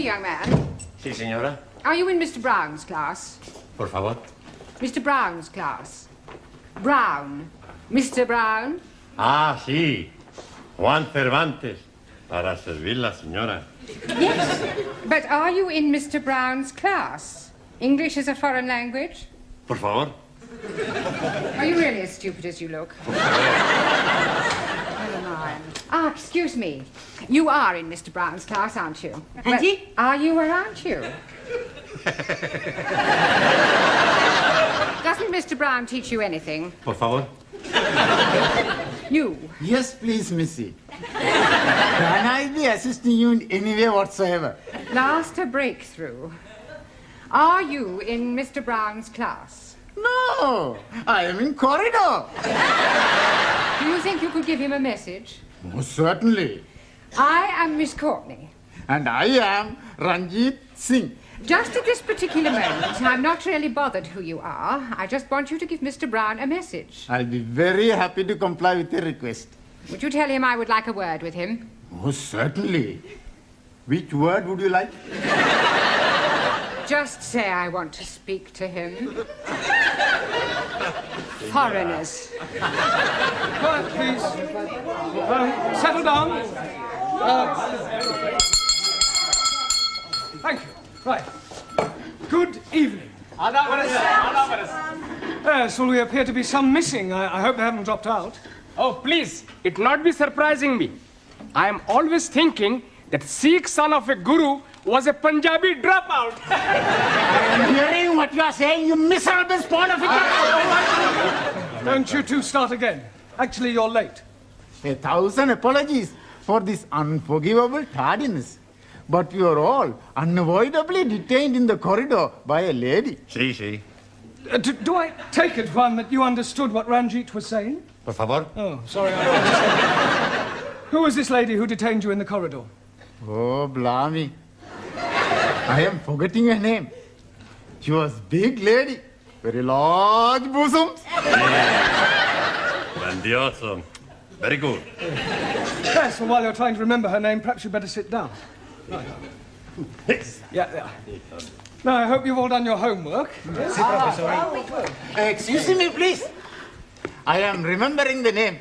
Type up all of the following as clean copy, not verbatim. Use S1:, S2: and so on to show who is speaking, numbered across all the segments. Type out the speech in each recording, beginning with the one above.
S1: young man.
S2: Sí, señora.
S1: Are you in Mr. Brown's class?
S2: Por favor.
S1: Mr. Brown's class. Brown. Mr. Brown?
S2: Ah, sí. Juan Cervantes. Para servirla, señora.
S1: Yes. But are you in Mr. Brown's class? English is a foreign language?
S2: Por favor.
S1: Are you really as stupid as you look? Never mind. Ah, excuse me. You are in Mr. Brown's class, aren't you?
S3: Auntie?
S1: Are you or aren't you? Doesn't Mr. Brown teach you anything?
S2: Por favor.
S1: You?
S4: Yes, please, Missy. Can I be assisting you in any way whatsoever?
S1: Last a breakthrough. Are you in Mr. Brown's class?
S4: No, I am in corridor.
S1: Do you think you could give him a message?
S4: Most certainly.
S1: I am Miss Courtney.
S4: And I am Ranjit Singh.
S1: Just at this particular moment, I'm not really bothered who you are. I just want you to give Mr. Brown a message.
S4: I'll be very happy to comply with your request.
S1: Would you tell him I would like a word with him?
S4: Most certainly. Which word would you like?
S1: Just say I want to speak to him. Foreigners.
S5: Quiet, please. Settle down. Thank you. Right. Good evening. Yes, well, we appear to be some missing. I hope they haven't dropped out.
S6: Oh, please, it not be surprising me. I am always thinking that Sikh son of a guru was a Punjabi dropout.
S4: I'm hearing what you are saying, you miserable spawn of a...
S5: Don't you two start again. Actually, you're late.
S4: 1,000 apologies for this unforgivable tardiness. But we are all unavoidably detained in the corridor by a lady.
S2: Sí, sí.
S5: Do I take it, Juan, that you understood what Ranjit was saying?
S2: Por favor.
S5: Oh, sorry. Who was this lady who detained you in the corridor?
S4: Oh, blimey. I am forgetting her name. She was big lady, very large bosoms.
S2: Grandioso. Very good.
S5: Yes, well, while you're trying to remember her name, perhaps you'd better sit down. Right. Yeah. Now, I hope you've all done your homework. Yes.
S4: Excuse me, please. I am remembering the name.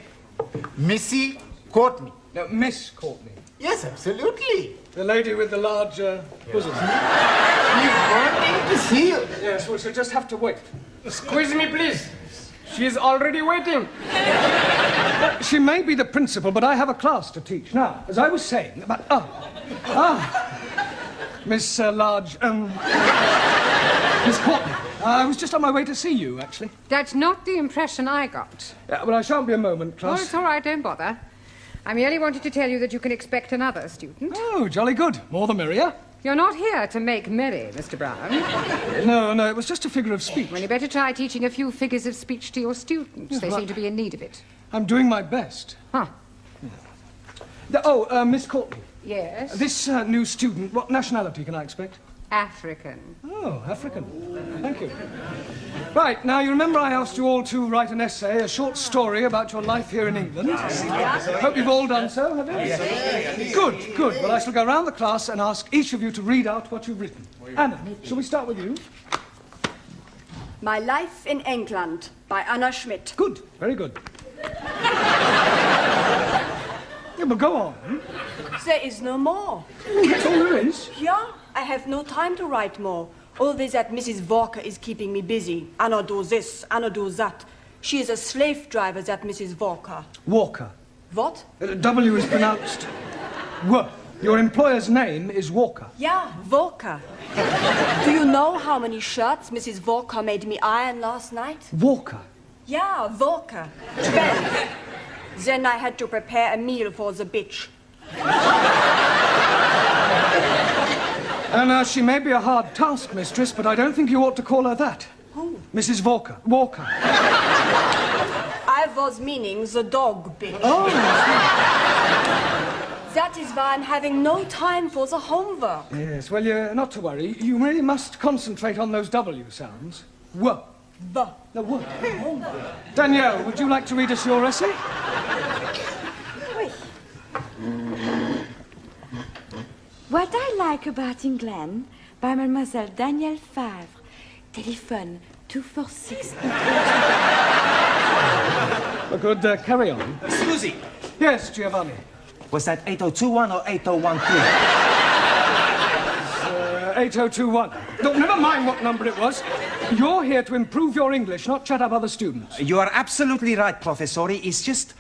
S4: Missy Courtney.
S5: No, Miss Courtney.
S4: Yes, absolutely.
S5: The lady with the large bosom.
S4: She's wanting to see you.
S5: Yes, well, she'll just have to wait.
S6: Squeeze me, please. She is already waiting.
S5: She may be the principal, but I have a class to teach. Now, as I was saying about... Miss Miss Courtney. I was just on my way to see you, actually.
S1: That's not the impression I got.
S5: Yeah, well, I shan't be a moment, class.
S1: Oh, it's all right, don't bother. I merely wanted to tell you that you can expect another student.
S5: Oh, jolly good. More the merrier.
S1: You're not here to make merry, Mr. Brown.
S5: No, it was just a figure of speech.
S1: Well, you better try teaching a few figures of speech to your students.
S5: Yes,
S1: they
S5: well,
S1: seem to be in need of it.
S5: I'm doing my best.
S1: Huh.
S5: Yeah. Miss Courtney.
S1: Yes?
S5: This new student, what nationality can I expect?
S1: African.
S5: Oh, African. Thank you. Right, now you remember I asked you all to write an essay, a short story about your life here in England. Hope you've all done so, have you? Yes. Good. Well, I shall go round the class and ask each of you to read out what you've written. Anna, shall we start with you?
S3: My Life in England by Anna Schmidt.
S5: Good, very good. Yeah, but go on.
S3: There is no more.
S5: That's all there is?
S3: Yeah, I have no time to write more. Always that Mrs. Walker is keeping me busy. Anna do this, Anna do that. She is a slave driver, that Mrs. Walker.
S5: Walker.
S3: What?
S5: W is pronounced W. Your employer's name is Walker.
S3: Yeah, Walker. Do you know how many shirts Mrs. Walker made me iron last night?
S5: Walker?
S3: Yeah, Walker. 12. Then I had to prepare a meal for the bitch.
S5: Anna, she may be a hard taskmistress, but I don't think you ought to call her that.
S3: Who?
S5: Mrs. Walker. Walker.
S3: I was meaning the dog bitch.
S5: Oh.
S3: That is why I'm having no time for the homework.
S5: Yes, well, you're not to worry. You really must concentrate on those W sounds. W.
S3: The.
S5: The W. Danielle, would you like to read us your essay?
S3: Oui.
S7: What I like about England by Mademoiselle Danielle Favre. Telephone 246.
S5: Good, carry on.
S8: Susie,
S5: Yes, Giovanni.
S8: was that 8021 or 8013?
S5: 8021. Look, never mind what number it was. You're here to improve your English, not chat up other students.
S8: You are absolutely right, Professori. It's just,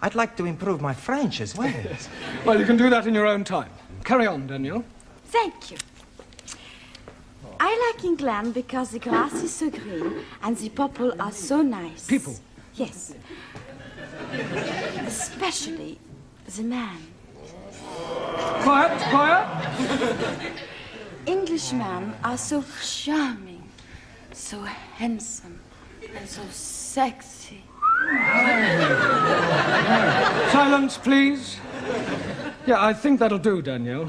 S8: I'd like to improve my French as well.
S5: Well, you can do that in your own time. Carry on, Daniel.
S7: Thank you. I like England because the grass is so green and the people are so nice.
S5: People?
S7: Yes. Especially the man.
S5: Quiet, quiet.
S7: Englishmen are so charming, so handsome, and so sexy.
S5: Silence, please. Yeah, I think that'll do, Danielle.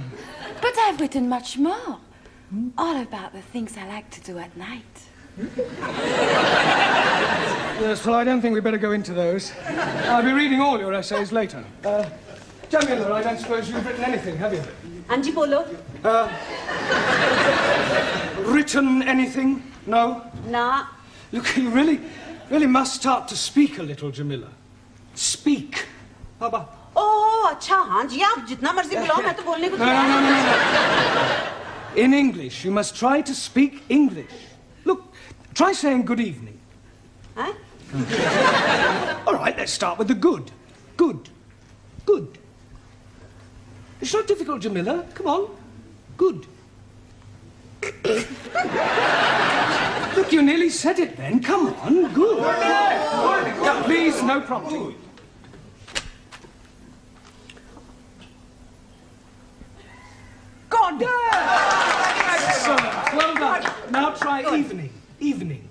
S7: But I've written much more. All about the things I like to do at night.
S5: Yes, well, I don't think we better go into those. I'll be reading all your essays later. Jamila, I don't suppose you've written anything, have you?
S3: Anji Polo?
S5: Written anything? No?
S3: Nah.
S5: Look, you really must start to speak a little, Jamila. Speak. How about...
S3: Oh, अच्छा हाँ जी आप जितना मर्जी बुलाओ मैं तो बोलने को
S5: No. In English, you must try to speak English. Look, try saying good evening.
S3: Huh?
S5: All right, let's start with the good. Good. Good. It's not difficult, Jamila. Come on. Good. Look, you nearly said it then. Come on. Good. Now, please, no prompting.
S3: God.
S5: Excellent. Well done. Now try evening. Evening.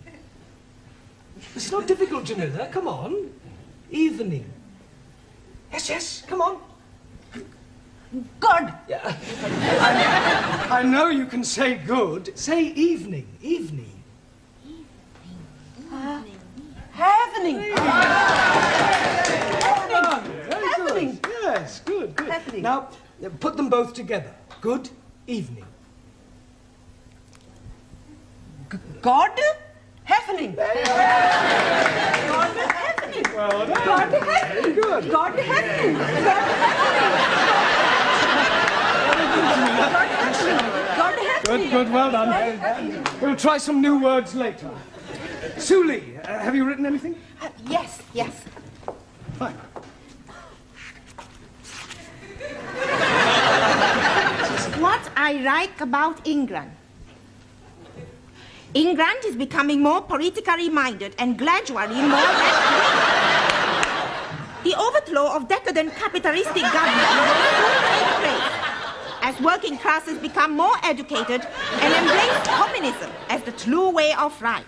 S5: It's not difficult, Jamila. Come on. Evening. Yes. Come on.
S3: God.
S5: Yeah. I know you can say good. Say evening. Evening.
S3: Happening.
S5: Very good. Yes, good.
S3: Happening.
S5: Now, put them both together. Good evening.
S3: God. Happening. God happening.
S5: Well done.
S3: God happening.
S5: Good.
S3: God happening. God happening.
S5: Good, well done. We'll try some new words later. Suli, have you written anything?
S1: Yes.
S5: Fine.
S1: What I like about England. England is becoming more politically minded and gradually more left-wing. The overthrow of decadent capitalistic government will soon take place as working classes become more educated and embrace communism as the true way of life.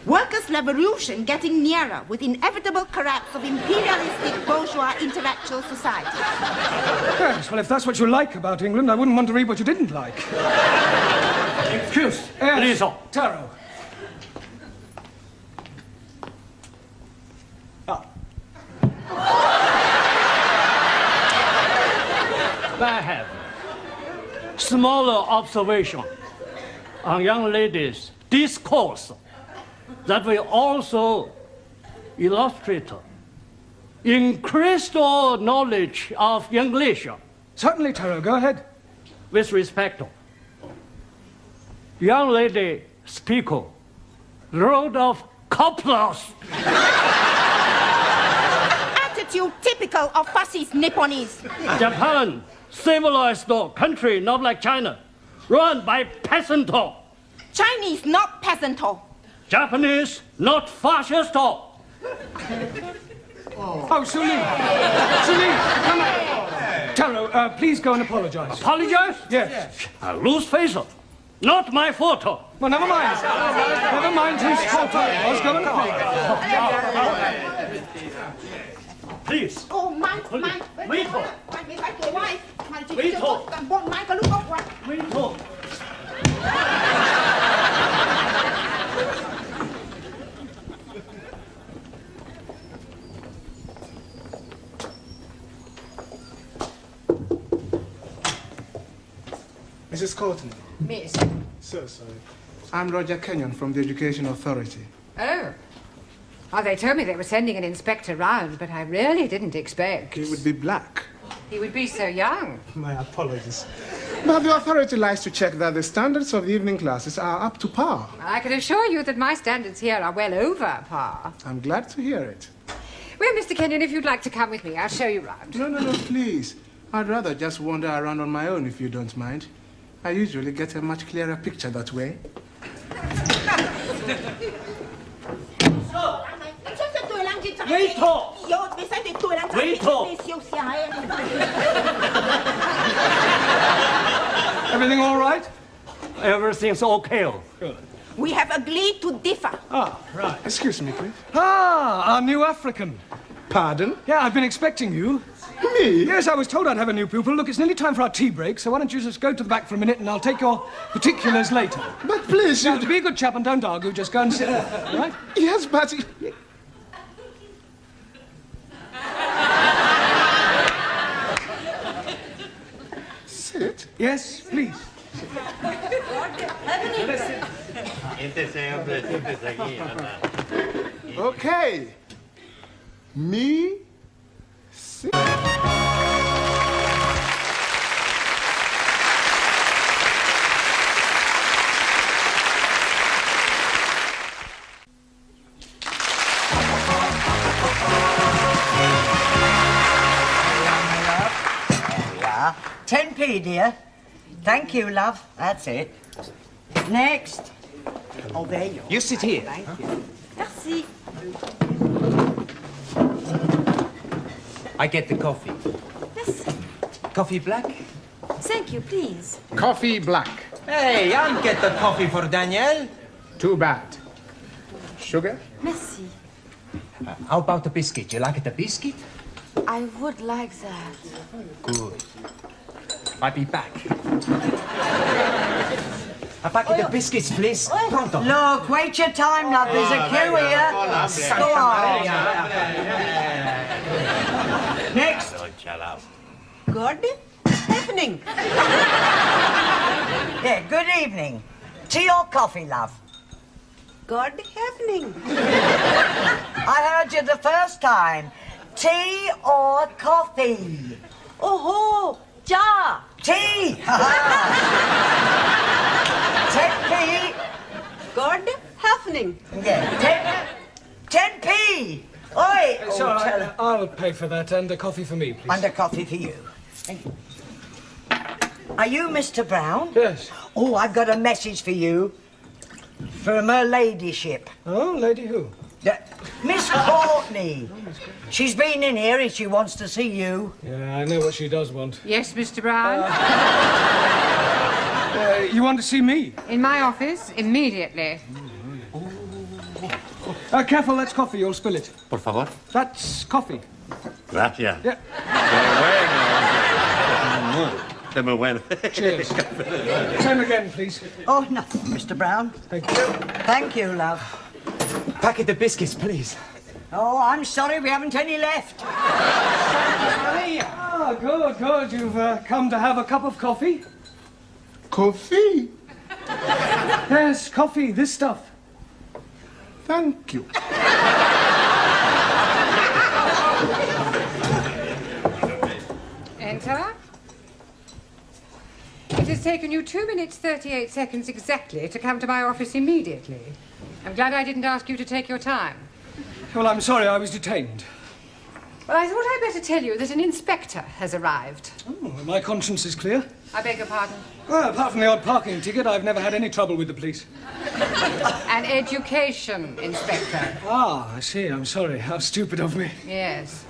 S1: Workers' revolution getting nearer with inevitable collapse of imperialistic bourgeois intellectual society.
S5: Yes, well, if that's what you like about England, I wouldn't want to read what you didn't like.
S9: Excuse,
S5: Yes,
S9: please.
S5: Taro.
S9: I have smaller observation on young ladies' discourse that will also illustrate increased knowledge of English.
S5: Certainly, Taro, go ahead.
S9: With respect, young lady speaker, load of couplers.
S1: Attitude typical of fascist Nipponese.
S9: Japan, civilized country, not like China, run by peasant.
S1: Chinese, not peasant.
S9: Japanese, not fascist.
S5: Oh, Suli, come on. Taro, please go and apologize.
S9: Apologize?
S5: Yes.
S9: I lose face. Not my fault.
S5: Well, never mind. Never mind whose fault it was. Go and apologize.
S9: Please.
S1: Oh, my.
S9: Wait.
S5: Mrs. Courtney.
S10: Miss.
S5: So sorry. I'm Roger Kenyon from the Education Authority.
S10: Oh. Well, they told me they were sending an inspector round, but I really didn't expect.
S5: He would be black.
S10: He would be so young.
S5: My apologies. But the authority likes to check that the standards of the evening classes are up to par.
S10: I can assure you that my standards here are well over par.
S5: I'm glad to hear it.
S10: Well, Mr. Kenyon, if you'd like to come with me, I'll show you round.
S5: No, please. I'd rather just wander around on my own if you don't mind. I usually get a much clearer picture that way.
S9: Wait talk. Wait talk.
S5: Everything all right?
S9: Everything's okay.
S5: Good.
S1: We have agreed to differ.
S5: Ah, right. Excuse me, please. Ah, our new African. Pardon? Yeah, I've been expecting you. Me? Yes, I was told I'd have a new pupil. Look, it's nearly time for our tea break, so why don't you just go to the back for a minute and I'll take your particulars later. But please, now, to be a good chap and don't argue, just go and sit there, all right? Yes, but... Sit? Yes, please. Okay. Me... sit.
S11: Yeah. 10p, dear. Thank you, love. That's it. Next. Oh, there you are.
S8: You sit here.
S11: Thank you.
S7: Merci.
S8: I get the coffee.
S7: Yes.
S8: Coffee black?
S7: Thank you, please.
S4: Coffee black.
S8: Hey, I'll get the coffee for Danielle.
S4: Too bad. Sugar?
S7: Merci.
S8: How about the biscuit? You like the biscuit?
S7: I would like that.
S8: Good. I'll be back. A packet of biscuits, please. Pronto.
S11: Look, wait your time, love. There's a queue here. Go on. Next. Good evening. Yeah, good evening. Tea or coffee, love? Good evening. I heard you the first time. Tea or coffee? Oh, ja. Tea. 10p. Good evening. Yeah, 10p. Oi.
S5: It's all right. I'll pay for that and a coffee for me, please.
S11: And a coffee for you. Are you Mr. Brown?
S5: Yes.
S11: Oh, I've got a message for you. From her ladyship.
S5: Oh, lady who?
S11: Miss Courtney. She's been in here and she wants to see you.
S5: Yeah, I know what she does want.
S10: Yes, Mr. Brown?
S5: You want to see me?
S10: In my office, immediately.
S5: Careful, that's coffee. You'll spill it.
S2: Por favor.
S5: That's coffee.
S2: Gracias.
S5: Yeah.
S2: De muy bueno.
S5: Cheers. Same again, please.
S11: Oh, nothing, Mr. Brown.
S5: Thank you.
S11: Thank you, love.
S8: Packet of biscuits, please.
S11: Oh, I'm sorry, we haven't any left.
S5: Ah, good. You've come to have a cup of coffee? Coffee? Yes, coffee, this stuff. Thank you.
S10: Enter. It has taken you 2 minutes 38 seconds exactly to come to my office immediately. I'm glad I didn't ask you to take your time.
S5: Well, I'm sorry, I was detained.
S10: Well, I thought I'd better tell you that an inspector has arrived.
S5: Oh, my conscience is clear.
S10: I beg your pardon?
S5: Well, apart from the odd parking ticket, I've never had any trouble with the police.
S10: An education inspector.
S5: Ah, I see. I'm sorry. How stupid of me.
S10: Yes.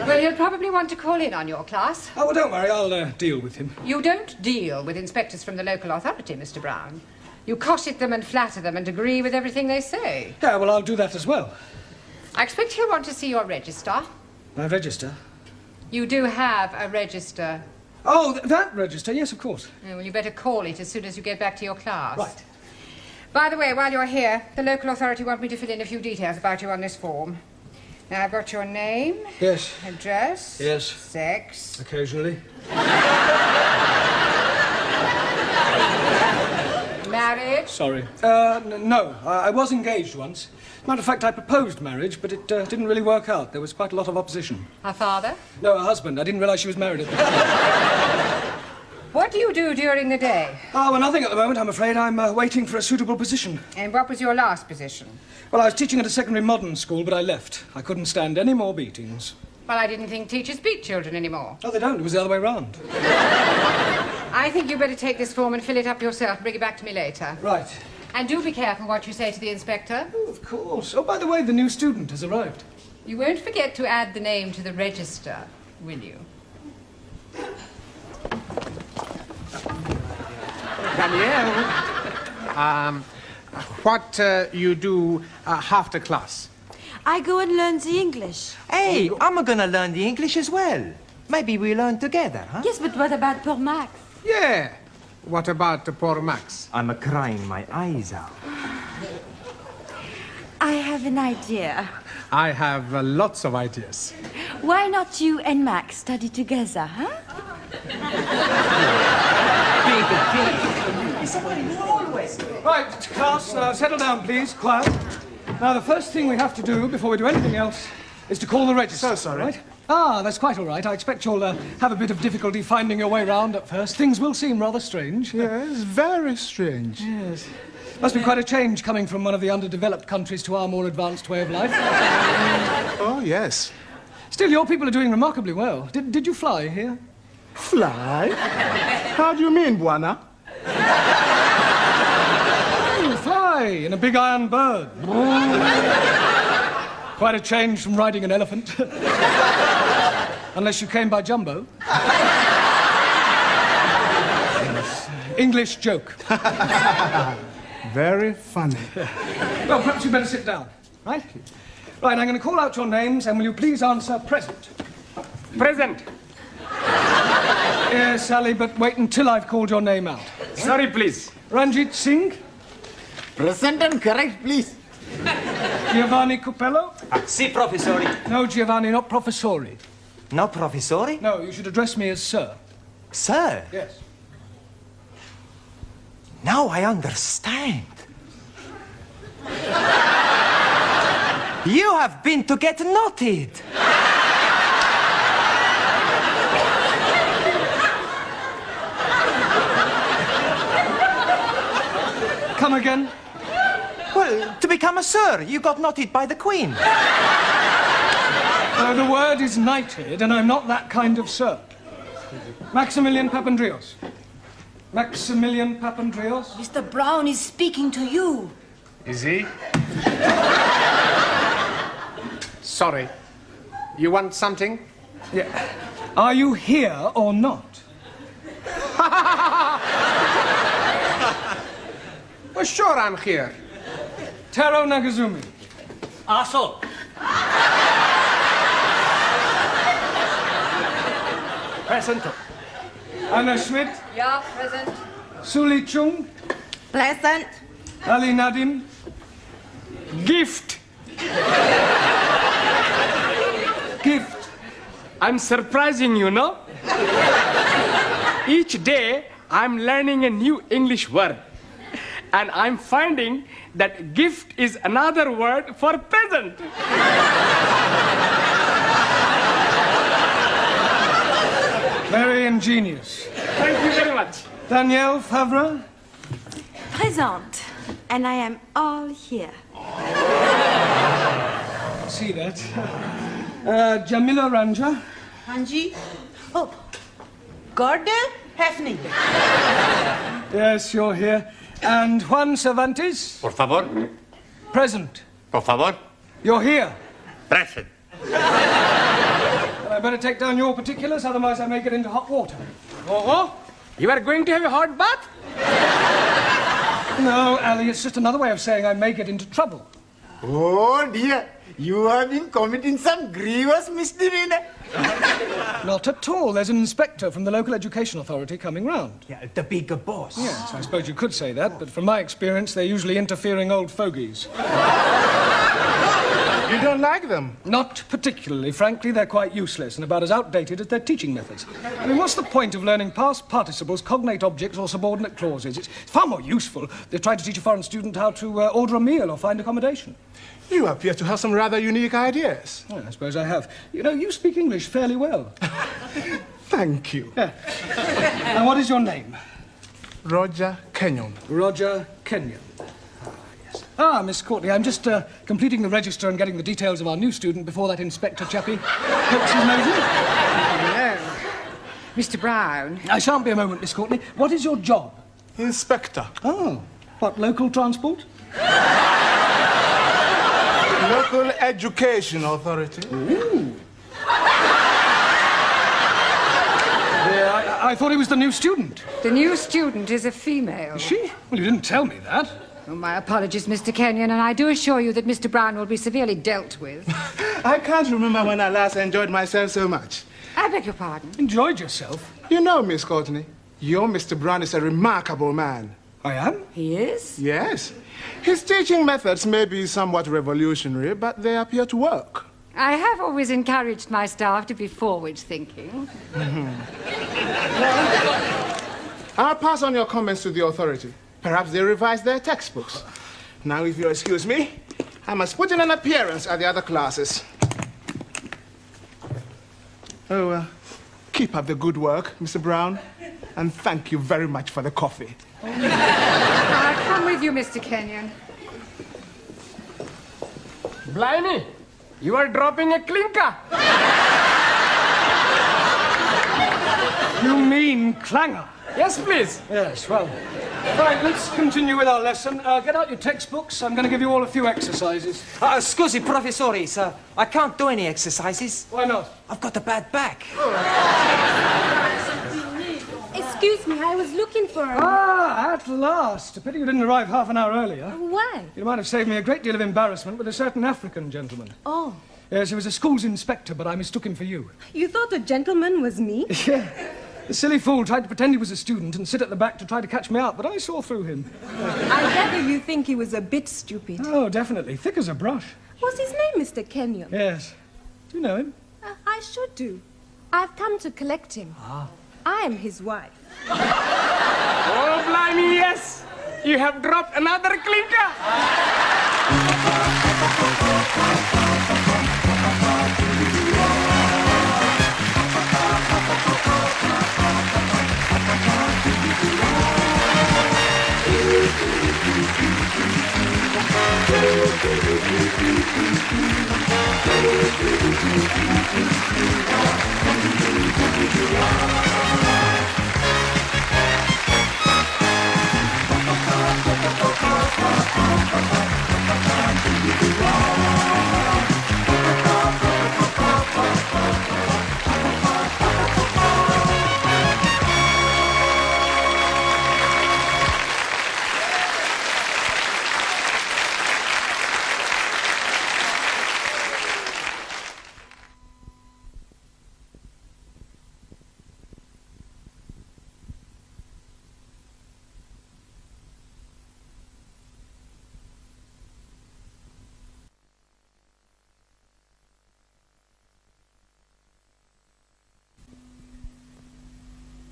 S10: Well, you'll probably want to call in on your class.
S5: Oh, well, don't worry. I'll deal with him.
S10: You don't deal with inspectors from the local authority, Mr. Brown. You cosset them and flatter them and agree with everything they say.
S5: Yeah, well, I'll do that as well.
S10: I expect he'll want to see your register.
S5: My register?
S10: You do have a register.
S5: Oh, that register? Yes, of course.
S10: Oh, well, you better call it as soon as you get back to your class.
S5: Right.
S10: By the way, while you're here, the local authority want me to fill in a few details about you on this form. Now, I've got your name.
S5: Yes.
S10: Address.
S5: Yes.
S10: Sex.
S5: Occasionally.
S10: married?
S5: Sorry. No, I was engaged once. Matter of fact, I proposed marriage, but it didn't really work out. There was quite a lot of opposition.
S10: Her father?
S5: No, her husband. I didn't realize she was married at the time.
S10: What do you do during the day?
S5: Oh, well, nothing at the moment, I'm afraid. I'm waiting for a suitable position.
S10: And what was your last position?
S5: Well, I was teaching at a secondary modern school, but I left. I couldn't stand any more beatings.
S10: Well, I didn't think teachers beat children anymore.
S5: Oh, they don't. It was the other way round.
S10: I think you better take this form and fill it up yourself and bring it back to me later.
S5: Right.
S10: And do be careful what you say to the inspector.
S5: Oh, of course. Oh, by the way, the new student has arrived.
S10: You won't forget to add the name to the register, will you?
S12: Danielle, what you do after class?
S7: I go and learn the English.
S8: Hey, I'm gonna learn the English as well. Maybe we learn together, huh?
S7: Yes, but what about poor Max?
S12: Yeah. What about poor Max?
S8: I'm crying my eyes out.
S7: I have an idea.
S12: I have lots of ideas.
S7: Why not you and Max study together, huh?
S5: Right, class, settle down, please. Quiet. Now, the first thing we have to do before we do anything else is to call the register.
S12: So sorry.
S5: Right? Ah, that's quite all right. I expect you'll have a bit of difficulty finding your way round at first. Things will seem rather strange.
S12: Yes, very strange.
S5: Yes. Must be quite a change coming from one of the underdeveloped countries to our more advanced way of life.
S12: Oh, yes.
S5: Still, your people are doing remarkably well. Did you fly here?
S12: Fly? How do you mean, Buana?
S5: Fly in a big iron bird. Quite a change from riding an elephant. Unless you came by jumbo. English joke.
S12: Very funny.
S5: Well, perhaps you better sit down, right? Right, I'm going to call out your names, and will you please answer present?
S6: Present.
S5: Yes, Sally, but wait until I've called your name out.
S6: Sorry, please.
S5: Ranjit Singh?
S4: Present and correct, please.
S5: Giovanni Cupello?
S8: Si, professori.
S5: No, Giovanni, not professori.
S8: No, professori?
S5: No, you should address me as sir.
S8: Sir?
S5: Yes.
S8: Now I understand. You have been to get knotted.
S5: Come again?
S8: Well, to become a sir, you got knotted by the Queen.
S5: The word is knighted, and I'm not that kind of sir. Maximilian Papandreou. Maximilian Papandreou?
S1: Mr. Brown is speaking to you.
S12: Is he? Sorry. You want something?
S5: Yeah. Are you here or not?
S12: Well, sure I'm here.
S5: Taro Nagazumi.
S9: Also,
S5: Present. Anna Schmidt.
S10: Yeah, present.
S5: Suli Chung.
S1: Present.
S5: Ali Nadim.
S6: Gift.
S5: Gift.
S6: I'm surprising you, no? Each day, I'm learning a new English word. And I'm finding that gift is another word for present.
S5: Very ingenious.
S6: Thank you very much.
S5: Danielle Favre.
S7: Present. And I am all here.
S5: See that. Jamila Ranja.
S1: Hanji. Oh. Gordon Hefning.
S5: Yes, you're here. And Juan Cervantes.
S2: Por favor.
S5: Present.
S2: Por favor.
S5: You're here.
S2: Present.
S5: I better take down your particulars, otherwise I may get into hot water.
S6: Oh, you are going to have a hot bath?
S5: No, Ali, it's just another way of saying I may get into trouble.
S4: Oh, dear. You have been committing some grievous misdemeanor.
S5: Not at all. There's an inspector from the local education authority coming round.
S8: Yeah, the bigger boss.
S5: Yes, I suppose you could say that, but from my experience, they're usually interfering old fogies.
S12: You don't like them?
S5: Not particularly. Frankly, they're quite useless and about as outdated as their teaching methods. I mean, what's the point of learning past participles, cognate objects, or subordinate clauses? It's far more useful if they try to teach a foreign student how to order a meal or find accommodation.
S12: You appear to have some rather unique ideas.
S5: Well, I suppose I have. You know, you speak English fairly well.
S12: Thank you.
S5: Yeah. And what is your name?
S12: Roger Kenyon.
S5: Roger Kenyon. Miss Courtney, I'm just completing the register and getting the details of our new student before that inspector chappie pokes his nose in.
S10: Hello. Mr. Brown.
S5: I shan't be a moment, Miss Courtney. What is your job?
S12: Inspector.
S5: Oh, what, local transport?
S12: Local Education Authority.
S5: Ooh. I thought he was the new student.
S10: The new student is a female.
S5: Is she? Well, you didn't tell me that.
S10: Oh, my apologies, Mr. Kenyon, and I do assure you that Mr. Brown will be severely dealt with.
S12: I can't remember when I last enjoyed myself so much.
S10: I beg your pardon?
S5: Enjoyed yourself?
S12: You know, Miss Courtney, your Mr. Brown is a remarkable man.
S5: I am?
S10: He is?
S12: Yes. His teaching methods may be somewhat revolutionary, but they appear to work.
S10: I have always encouraged my staff to be forward-thinking.
S12: I'll pass on your comments to the authority. Perhaps they revise their textbooks. Now, if you'll excuse me, I must put in an appearance at the other classes. Oh, keep up the good work, Mr. Brown, and thank you very much for the coffee.
S10: I'll come with you, Mr. Kenyon.
S6: Blimey, you are dropping a clinker.
S5: You mean clanger?
S6: Yes, please.
S5: Yes, well. Right, let's continue with our lesson. Get out your textbooks. I'm going to give you all a few exercises.
S8: Scusi, professore, sir. I can't do any exercises.
S5: Why not?
S8: I've got a bad back.
S13: Excuse me, I was looking for her.
S5: Ah, at last. A pity you didn't arrive half an hour earlier.
S13: Why?
S5: You might have saved me a great deal of embarrassment with a certain African gentleman.
S13: Oh.
S5: Yes, he was a school's inspector, but I mistook him for you.
S13: You thought a gentleman was me?
S5: Yeah. The silly fool tried to pretend he was a student and sit at the back to try to catch me out, but I saw through him.
S13: I gather you think he was a bit stupid.
S5: Oh, definitely. Thick as a brush.
S13: What's his name, Mr. Kenyon?
S5: Yes. Do you know him?
S13: I should do. I've come to collect him. I am his wife.
S6: Oh, blimey, yes. You have dropped another clinker.
S14: Wow.